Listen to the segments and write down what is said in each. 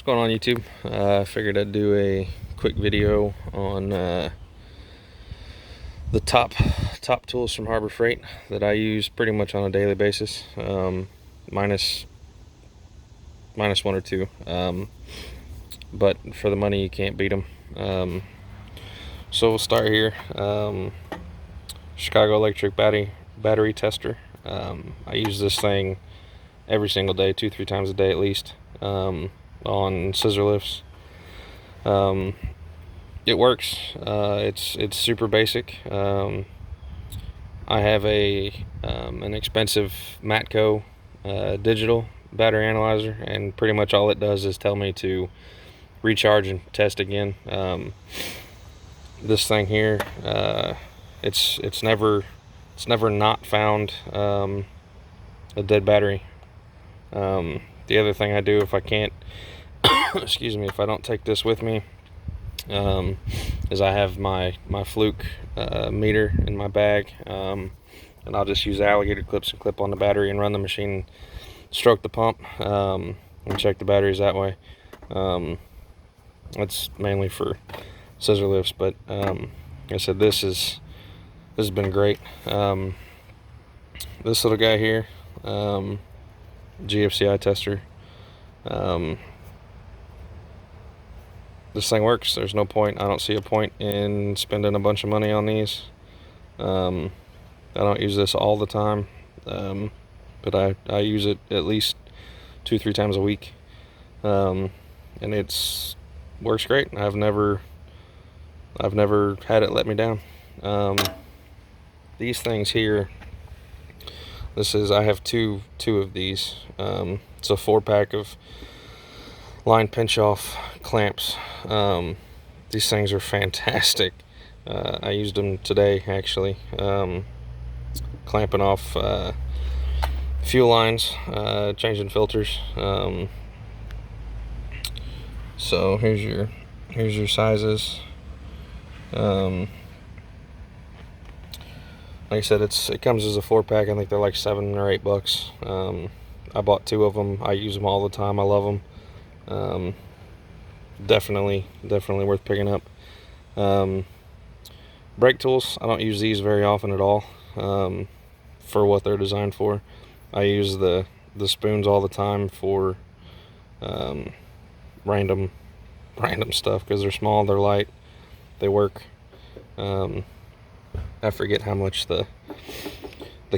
going on YouTube? I figured I'd do a quick video on the top tools from Harbor Freight that I use pretty much on a daily basis, minus one or two, but for the money you can't beat them. So we'll start here. Chicago electric battery tester. I use this thing every single day, 2-3 times a day at least, on scissor lifts. It works. It's super basic. I have an expensive Matco digital battery analyzer, and pretty much all it does is tell me to recharge and test again. This thing here, it's never not found a dead battery. The other thing I do, if I can't excuse me, if I don't take this with me, is I have my fluke meter in my bag, and I'll just use alligator clips and clip on the battery and run the machine, stroke the pump, and check the batteries that way. That's mainly for scissor lifts, but like I said, this has been great. This little guy here, GFCI tester. This thing works. There's no point. I don't see a point in spending a bunch of money on these. I don't use this all the time, but I use it at least 2-3 times a week, and it's works great. I've never had it let me down. These things here, I have two of these. It's a 4-pack of line pinch off clamps. These things are fantastic. I used them today actually, clamping off fuel lines, changing filters. So here's your sizes. Like I said, it comes as a 4-pack. I think they're like $7 or $8. I bought 2 of them. I use them all the time. I love them. Definitely worth picking up. Brake tools, I don't use these very often at all, for what they're designed for. I use the spoons all the time for random stuff, because they're small, they're light, they work. I forget how much the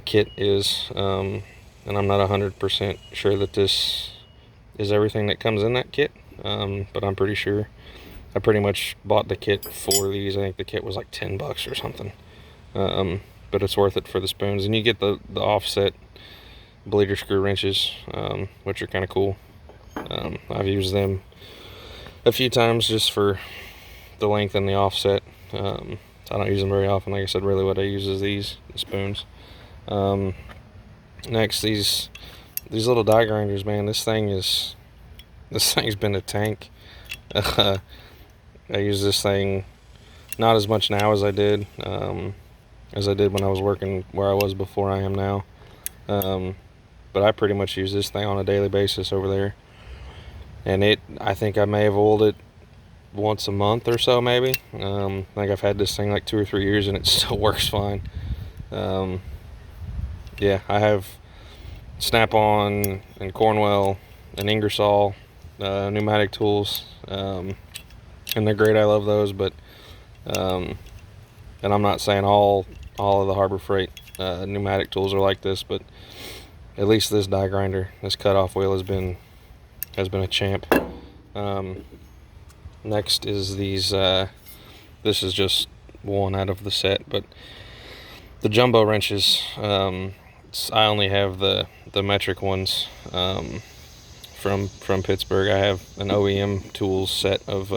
kit is, and I'm not 100% sure that this is everything that comes in that kit, but I'm pretty sure. I pretty much bought the kit for these. I think the kit was like $10 or something, but it's worth it for the spoons. And you get the offset bleeder screw wrenches, which are kind of cool. I've used them a few times just for the length and the offset. I don't use them very often. Like I said, really what I use is the spoons. Next, these little die grinders, man. This thing's been a tank. I use this thing not as much now as I did when I was working where I was before I am now. But I pretty much use this thing on a daily basis over there. And I think I may have oiled it once a month or so, maybe. I think I've had this thing like 2 or 3 years and it still works fine. Yeah, I have Snap-on and Cornwell and Ingersoll pneumatic tools, and they're great. I love those, but and I'm not saying all of the Harbor Freight pneumatic tools are like this, but at least this die grinder, this cutoff wheel has been a champ. Next is these. This is just one out of the set, but the jumbo wrenches. I only have the metric ones from Pittsburgh. I have an OEM tools set of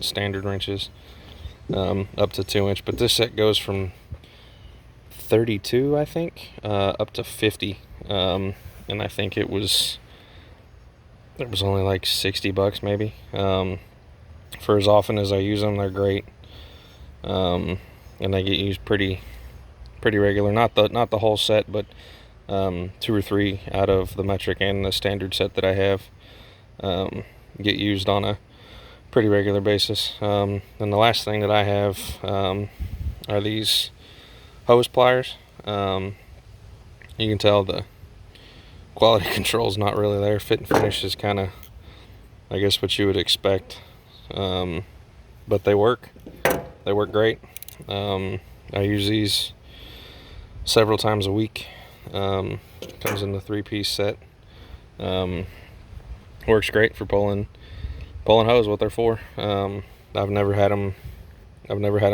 standard wrenches, up to 2-inch, but this set goes from 32, I think, up to 50, and I think it was only like $60 maybe. For as often as I use them, they're great, and they get used pretty regular. Not the whole set, but 2 or 3 out of the metric and the standard set that I have. get used on a pretty regular basis. And the last thing that I have are these hose pliers. You can tell the quality control is not really there. Fit and finish is kind of, I guess, what you would expect, but they work great. I use these several times a week. Comes in the 3-piece set. Works great for pulling hose, what they're for. I've never had them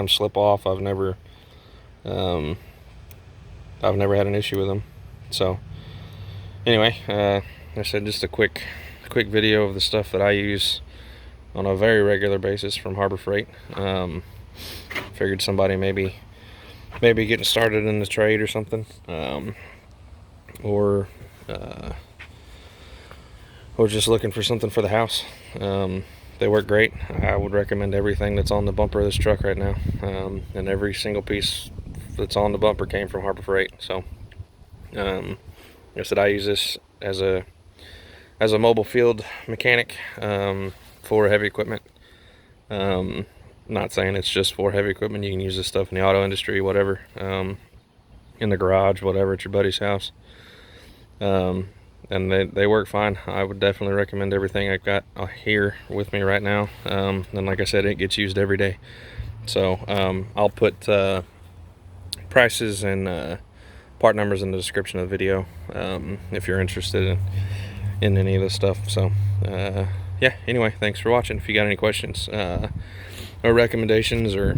slip off. I've never had an issue with them. So anyway, I said just a quick video of the stuff that I use on a very regular basis from Harbor Freight. Figured somebody maybe getting started in the trade or something, or just looking for something for the house. They work great. I would recommend everything that's on the bumper of this truck right now, and every single piece that's on the bumper came from Harbor Freight. So like I said, I use this as a mobile field mechanic for heavy equipment. Not saying it's just for heavy equipment. You can use this stuff in the auto industry, whatever, in the garage, whatever, at your buddy's house. And they work fine. I would definitely recommend everything I've got here with me right now. And like I said, it gets used every day. So I'll put prices and part numbers in the description of the video if you're interested in any of this stuff. So yeah, anyway, thanks for watching. If you got any questions or recommendations or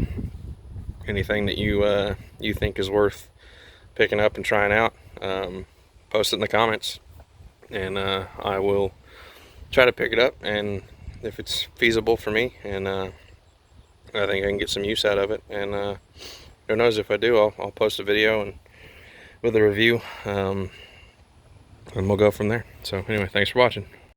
anything that you think is worth picking up and trying out, post it in the comments, and I will try to pick it up, and if it's feasible for me, and I think I can get some use out of it, and who knows, if I do, I'll post a video and with a review, and we'll go from there. So anyway, thanks for watching.